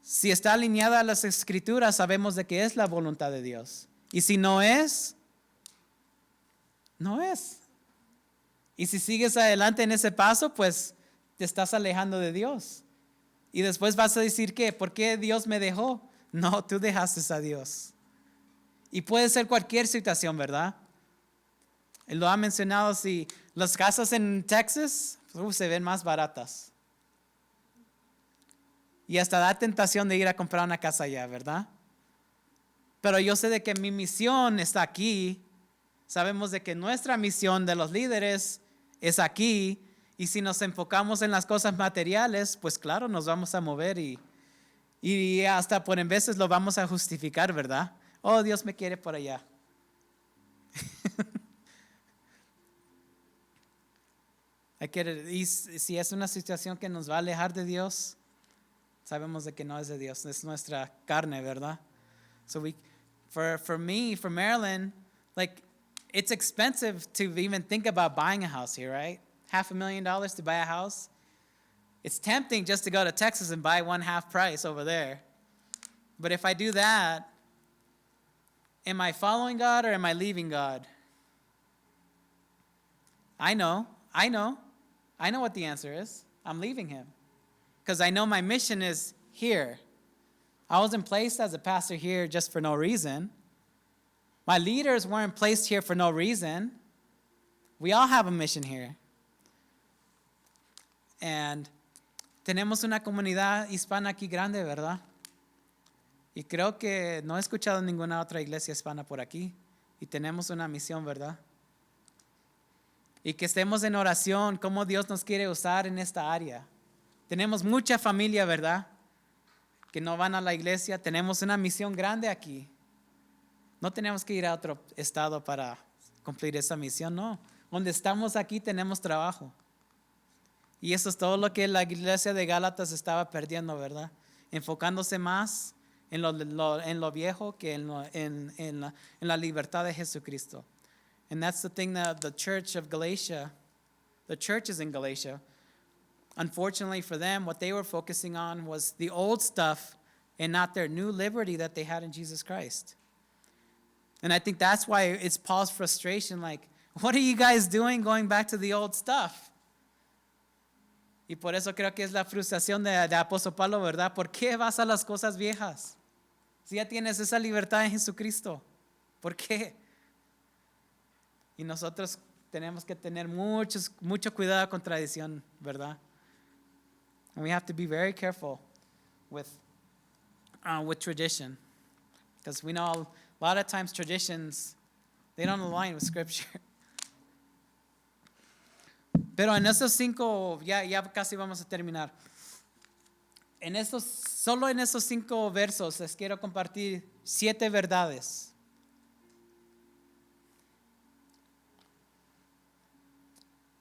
si está alineada a las escrituras, sabemos de que es la voluntad de Dios. Y si no es, no es. Y si sigues adelante en ese paso, pues te estás alejando de Dios. Y después vas a decir, ¿qué? ¿Por qué Dios me dejó? No, tú dejaste a Dios. Y puede ser cualquier situación, ¿verdad? Él lo ha mencionado, si las casas en Texas se ven más baratas. Y hasta da tentación de ir a comprar una casa allá, ¿verdad? Pero yo sé de que mi misión está aquí. Sabemos de que nuestra misión de los líderes es aquí. Y si nos enfocamos en las cosas materiales, pues claro, nos vamos a mover y hasta por en veces lo vamos a justificar, ¿verdad? Oh, Dios me quiere por allá. Y si es una situación que nos va a alejar de Dios, sabemos de que no es de Dios, es nuestra carne, ¿verdad? So for me, for Maryland, like, it's expensive to even think about buying a house here, right? $500,000 to buy a house. It's tempting just to go to Texas and buy one half price over there. But if I do that, am I following God or am I leaving God? I know what the answer is. I'm leaving him. Because I know my mission is here. I wasn't placed as a pastor here just for no reason. My leaders weren't placed here for no reason. We all have a mission here. And tenemos una comunidad hispana aquí grande, ¿verdad? Y creo que no he escuchado ninguna otra iglesia hispana por aquí. Y tenemos una misión, ¿verdad? Y que estemos en oración, cómo Dios nos quiere usar en esta área. Tenemos mucha familia, ¿verdad? Que no van a la iglesia. Tenemos una misión grande aquí. No tenemos que ir a otro estado para cumplir esa misión, no. Donde estamos aquí tenemos trabajo. Y eso es todo lo que la iglesia de Gálatas estaba perdiendo, ¿verdad? Enfocándose más en lo viejo que en la libertad de Jesucristo. And that's the thing that the churches in Galatia, unfortunately for them, what they were focusing on was the old stuff and not their new liberty that they had in Jesus Christ. And I think that's why it's Paul's frustration, like, what are you guys doing going back to the old stuff? Y por eso creo que es la frustración de apóstol Pablo, ¿verdad? ¿Por qué vas a las cosas viejas? Si ya tienes esa libertad en Jesucristo, ¿por qué? Y nosotros tenemos que tener mucho cuidado con tradición, ¿verdad? And we have to be very careful with tradition. Because we know a lot of times traditions, they don't align with Scripture. Pero en esos 5, ya casi vamos a terminar. Solo en esos 5 versos les quiero compartir 7 verdades.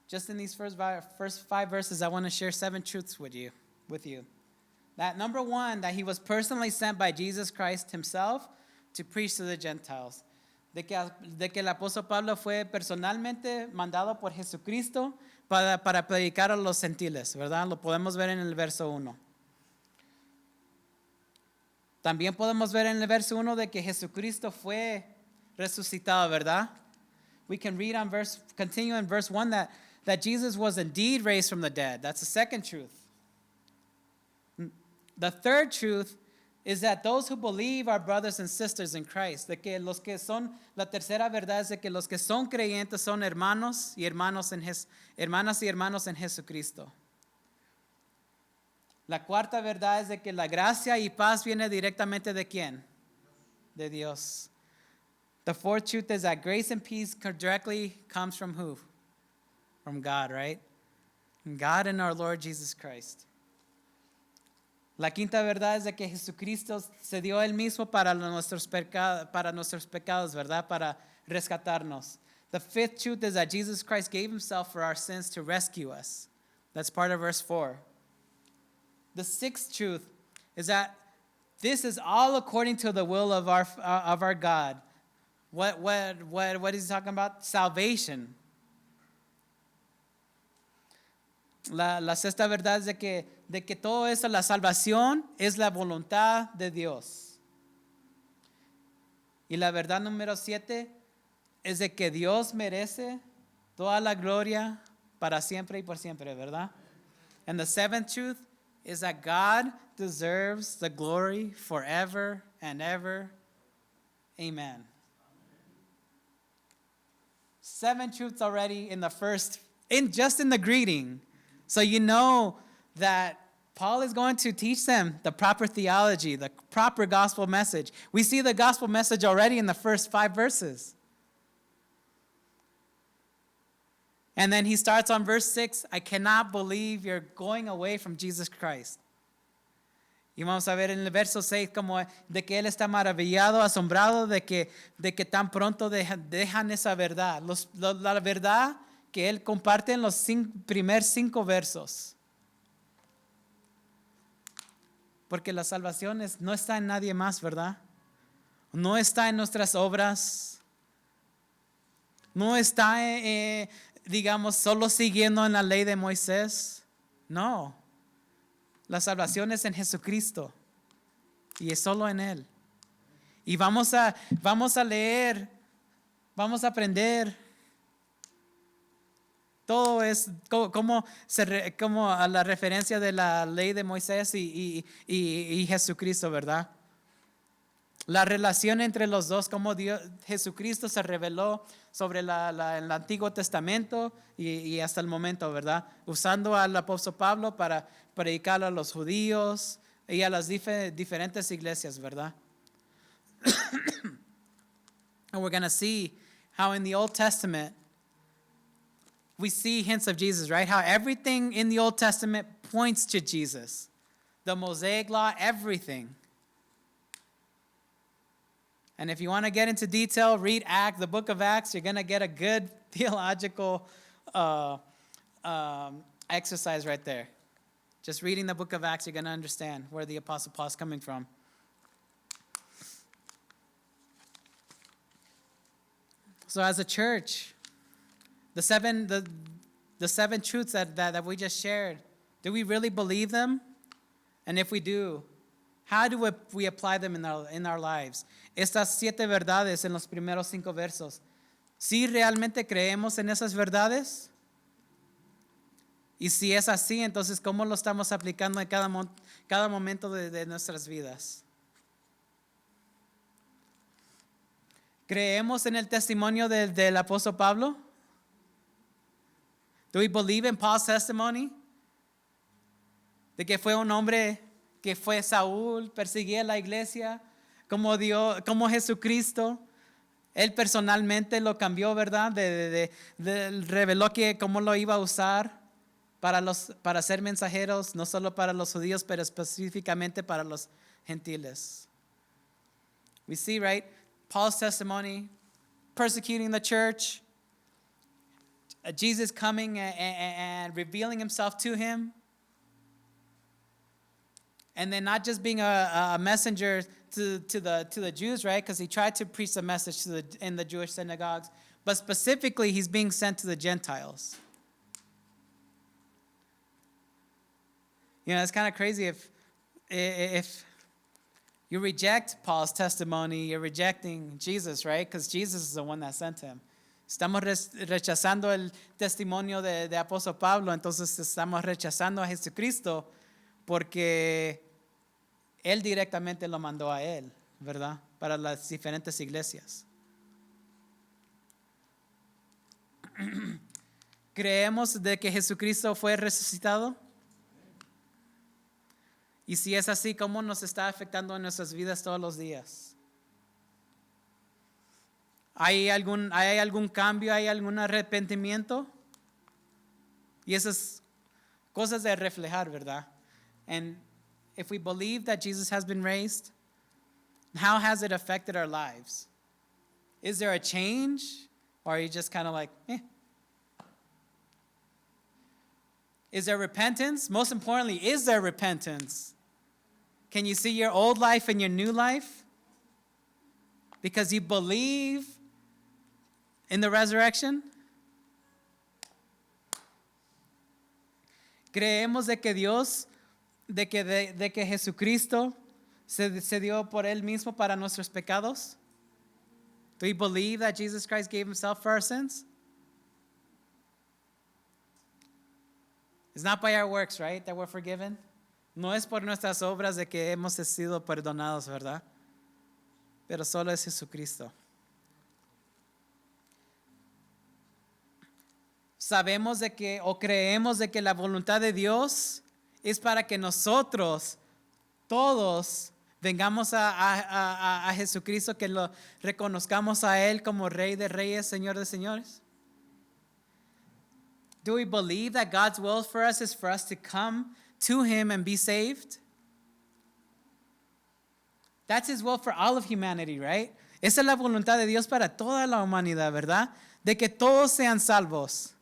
Just in these first 5 verses, I want to share 7 truths with you. That number 1, that he was personally sent by Jesus Christ himself to preach to the Gentiles. De que el apóstol Pablo fue personalmente mandado por Jesucristo para predicar a los gentiles, ¿verdad? Lo podemos ver en el verso 1. También podemos ver en el verso 1 de que Jesucristo fue resucitado, ¿verdad? We can read continue in verse 1 that Jesus was indeed raised from the dead. That's the second truth. The third truth is that those who believe are brothers and sisters in Christ. La tercera verdad es de que los que son creyentes son hermanas y hermanos en Jesucristo. La cuarta verdad es de que la gracia y paz viene directamente de ¿quién? De Dios. The fourth truth is that grace and peace directly comes from who? From God, right? God and our Lord Jesus Christ. La quinta verdad es de que Jesucristo se dio él mismo para nuestros pecados, ¿verdad? Para rescatarnos. The fifth truth is that Jesus Christ gave himself for our sins to rescue us. That's part of verse 4. The sixth truth is that this is all according to the will of our God. What is he talking about? Salvation. La sexta verdad es de que todo eso, la salvación, es la voluntad de Dios. Y la verdad número 7 es de que Dios merece toda la gloria para siempre y por siempre, ¿verdad? And the seventh truth is that God deserves the glory forever and ever. Amen. 7 truths already in just in the greeting. So you know that Paul is going to teach them the proper theology, the proper gospel message. We see the gospel message already in the first 5 verses. And then he starts on verse 6, I cannot believe you're going away from Jesus Christ. Y vamos a ver en el verso 6 como de que él está maravillado, asombrado de que tan pronto dejan esa verdad. La verdad que él comparte en los primeros 5 versos. Porque la salvación no está en nadie más, ¿verdad? No está en nuestras obras. No está, digamos, solo siguiendo en la ley de Moisés. No. La salvación es en Jesucristo. Y es solo en Él. Y vamos a leer, vamos a aprender. Todo es como a la referencia de la ley de Moisés y Jesucristo, ¿verdad? La relación entre los dos, como Jesucristo se reveló sobre el Antiguo Testamento y hasta el momento, ¿verdad? Usando al apóstol Pablo para predicar a los judíos y a las diferentes iglesias, ¿verdad? And we're going to see how in the Old Testament we see hints of Jesus, right? How everything in the Old Testament points to Jesus. The Mosaic Law, everything. And if you want to get into detail, read the book of Acts. You're going to get a good theological exercise right there. Just reading the book of Acts, you're going to understand where the Apostle Paul is coming from. So as a church, the seven truths that we just shared, do we really believe them? And if we do, how do we apply them in our lives? Estas 7 verdades en los primeros 5 versos. ¿Sí realmente creemos en esas verdades? Y si es así, entonces, ¿cómo lo estamos aplicando en cada momento de nuestras vidas? ¿Creemos en el testimonio del apóstol Pablo? Do we believe in Paul's testimony? De que fue un hombre que fue Saúl, perseguía la iglesia, como Jesucristo, él personalmente lo cambió, ¿verdad? Reveló que cómo lo iba a usar para ser mensajeros, no solo para los judíos, pero específicamente para los gentiles. We see, right? Paul's testimony, persecuting the church, Jesus coming and revealing himself to him. And then not just being a messenger to the Jews, right? Because he tried to preach the message in the Jewish synagogues. But specifically, he's being sent to the Gentiles. You know, it's kind of crazy if you reject Paul's testimony, you're rejecting Jesus, right? Because Jesus is the one that sent him. Estamos rechazando el testimonio de apóstol Pablo, entonces estamos rechazando a Jesucristo porque él directamente lo mandó a él, ¿verdad? Para las diferentes iglesias. ¿Creemos de que Jesucristo fue resucitado? Y si es así, ¿cómo nos está afectando en nuestras vidas todos los días? ¿Hay algún cambio? ¿Hay algún arrepentimiento? Y esas cosas de reflejar, ¿verdad? And if we believe that Jesus has been raised, how has it affected our lives? Is there a change? Or are you just kind of like, eh? Is there repentance? Most importantly, is there repentance? Can you see your old life and your new life? Because you believe in the resurrection. Creemos de que Dios, de que Jesucristo se dio por él mismo para nuestros pecados. Do we believe that Jesus Christ gave himself for our sins? It's not by our works, right, that we're forgiven. No es por nuestras obras de que hemos sido perdonados, ¿verdad? Pero solo es Jesucristo. Sabemos de que, o creemos de que la voluntad de Dios es para que nosotros, todos, vengamos a Jesucristo, que lo reconozcamos a Él como Rey de Reyes, Señor de Señores. Do we believe that God's will for us is for us to come to Him and be saved? That's His will for all of humanity, right? Esa es la voluntad de Dios para toda la humanidad, ¿verdad? De que todos sean salvos.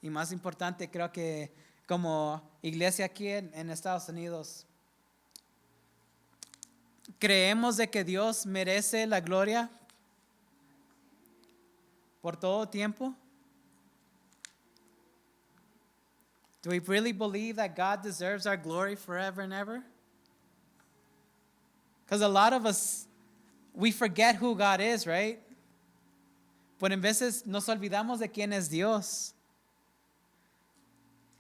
Y más importante, creo que como iglesia aquí en Estados Unidos, creemos de que Dios merece la gloria por todo tiempo. Do we really believe that God deserves our glory forever and ever? Because a lot of us, we forget who God is, right? Pero en veces nos olvidamos de quién es Dios.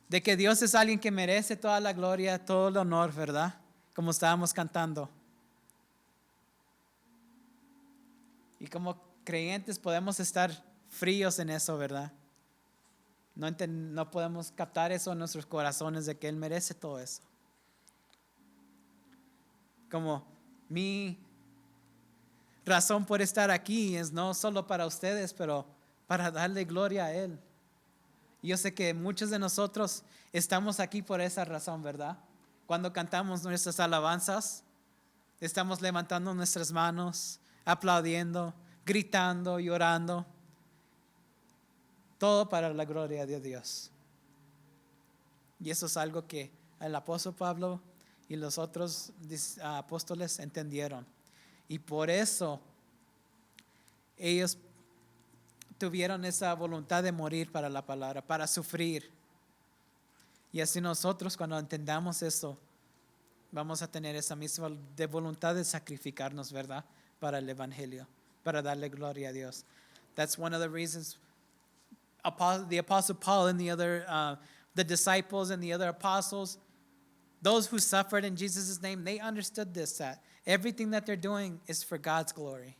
De que Dios es alguien que merece toda la gloria, todo el honor, ¿verdad? Como estábamos cantando. Y como creyentes podemos estar fríos en eso, ¿verdad? No podemos captar eso en nuestros corazones de que Él merece todo eso. Como mi razón por estar aquí es no solo para ustedes, pero para darle gloria a Él. Yo sé que muchos de nosotros estamos aquí por esa razón, ¿verdad? Cuando cantamos nuestras alabanzas, estamos levantando nuestras manos, aplaudiendo, gritando, llorando. Todo para la gloria de Dios. Y eso es algo que el apóstol Pablo y los otros apóstoles entendieron. Y por eso ellos tuvieron esa voluntad de morir para la palabra, para sufrir. Y así nosotros, cuando entendamos eso, vamos a tener esa misma de voluntad de sacrificarnos, ¿verdad? Para el evangelio, para darle gloria a Dios. That's one of the reasons the apostle Paul and the disciples and the other apostles, those who suffered in Jesus' name, they understood this, that everything that they're doing is for God's glory.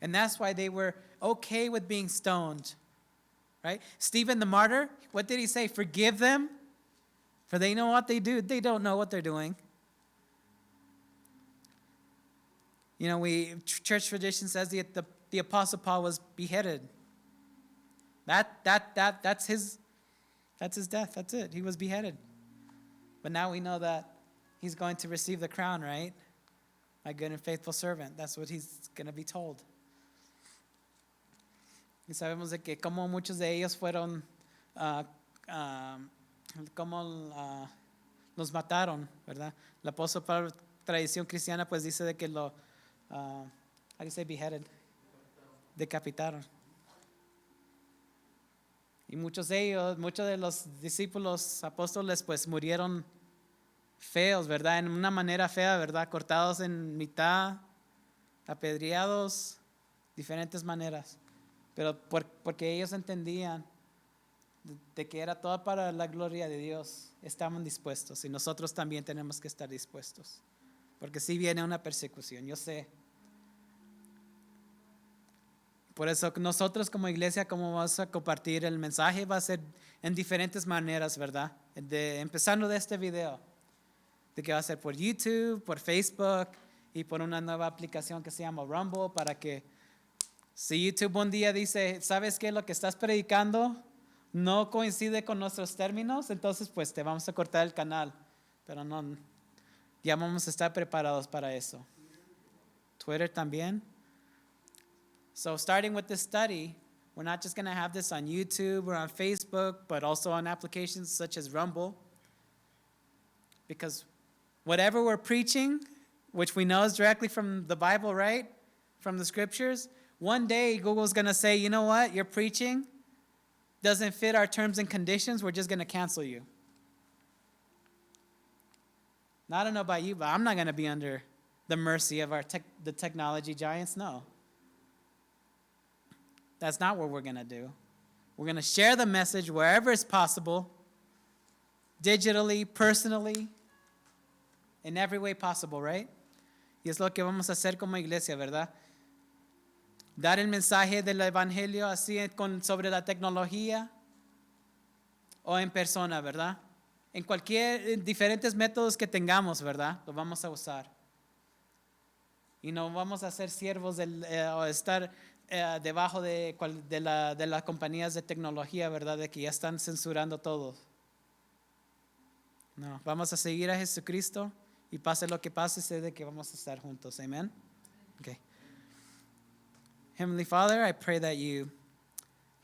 And that's why they were okay with being stoned, right? Stephen the martyr, what did he say? Forgive them, for they know what they do. They don't know what they're doing. You know, church tradition says the apostle Paul was beheaded. That's his death. That's it. He was beheaded. But now we know that he's going to receive the crown, right? My good and faithful servant. That's what he's going to be told. Y sabemos de que como muchos de ellos fueron, como los mataron, ¿verdad? El apóstol Pablo, tradición cristiana, pues dice de que how do you say beheaded? Decapitaron. Y muchos de los discípulos apóstoles, pues murieron feos, ¿verdad? En una manera fea, ¿verdad? Cortados en mitad, apedreados, diferentes maneras. Pero porque ellos entendían de que era todo para la gloria de Dios, estaban dispuestos. Y nosotros también tenemos que estar dispuestos. Porque si viene una persecución, yo sé. Por eso nosotros como iglesia, como vamos a compartir el mensaje, va a ser en diferentes maneras, ¿verdad? Empezando de este video, de que va a ser por YouTube, por Facebook y por una nueva aplicación que se llama Rumble, para que si YouTube un día dice, ¿sabes qué? Lo que estás predicando no coincide con nuestros términos, entonces pues te vamos a cortar el canal. Pero no, ya vamos a estar preparados para eso. Twitter también. So starting with this study, we're not just going to have this on YouTube or on Facebook, but also on applications such as Rumble. Because whatever we're preaching, which we know is directly from the Bible, right? From the scriptures, one day Google's going to say, you know what, your preaching doesn't fit our terms and conditions, we're just going to cancel you. Now, I don't know about you, but I'm not going to be under the mercy of the technology giants, no. That's not what we're going to do. We're going to share the message wherever it's possible, digitally, personally, in every way possible, right? Y es lo que vamos a hacer como iglesia, ¿verdad? Dar el mensaje del evangelio así sobre la tecnología o en persona, ¿verdad? En diferentes métodos que tengamos, ¿verdad? Lo vamos a usar. Y no vamos a ser siervos o estar debajo de las compañías de tecnología, ¿verdad? De que ya están censurando todo. No, vamos a seguir a Jesucristo y pase lo que pase, sé de que vamos a estar juntos. Amen. Okay. Heavenly Father, I pray that you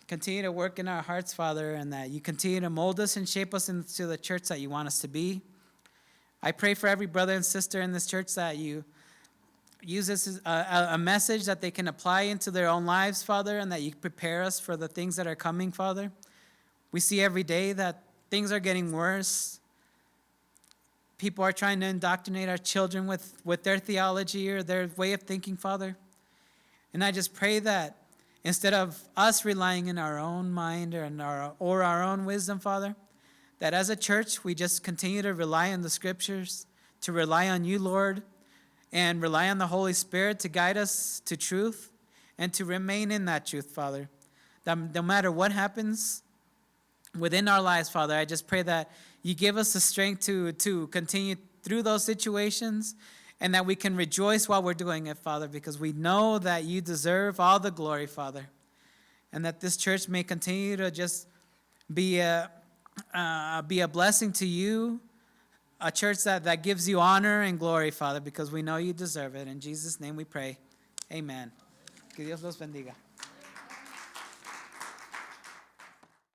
continue to work in our hearts, Father, and that you continue to mold us and shape us into the church that you want us to be. I pray for every brother and sister in this church that you use this as a message that they can apply into their own lives, Father, and that you prepare us for the things that are coming, Father. We see every day that things are getting worse. People are trying to indoctrinate our children with their theology or their way of thinking, Father. And I just pray that instead of us relying in our own mind or our own wisdom, Father, that as a church we just continue to rely on the scriptures, to rely on you, Lord, and rely on the Holy Spirit to guide us to truth and to remain in that truth, Father. That no matter what happens within our lives, Father, I just pray that you give us the strength to continue through those situations and that we can rejoice while we're doing it, Father, because we know that you deserve all the glory, Father, and that this church may continue to just be a blessing to you, a church that gives you honor and glory, Father, because we know you deserve it. In Jesus' name we pray. Amen. Que Dios los bendiga.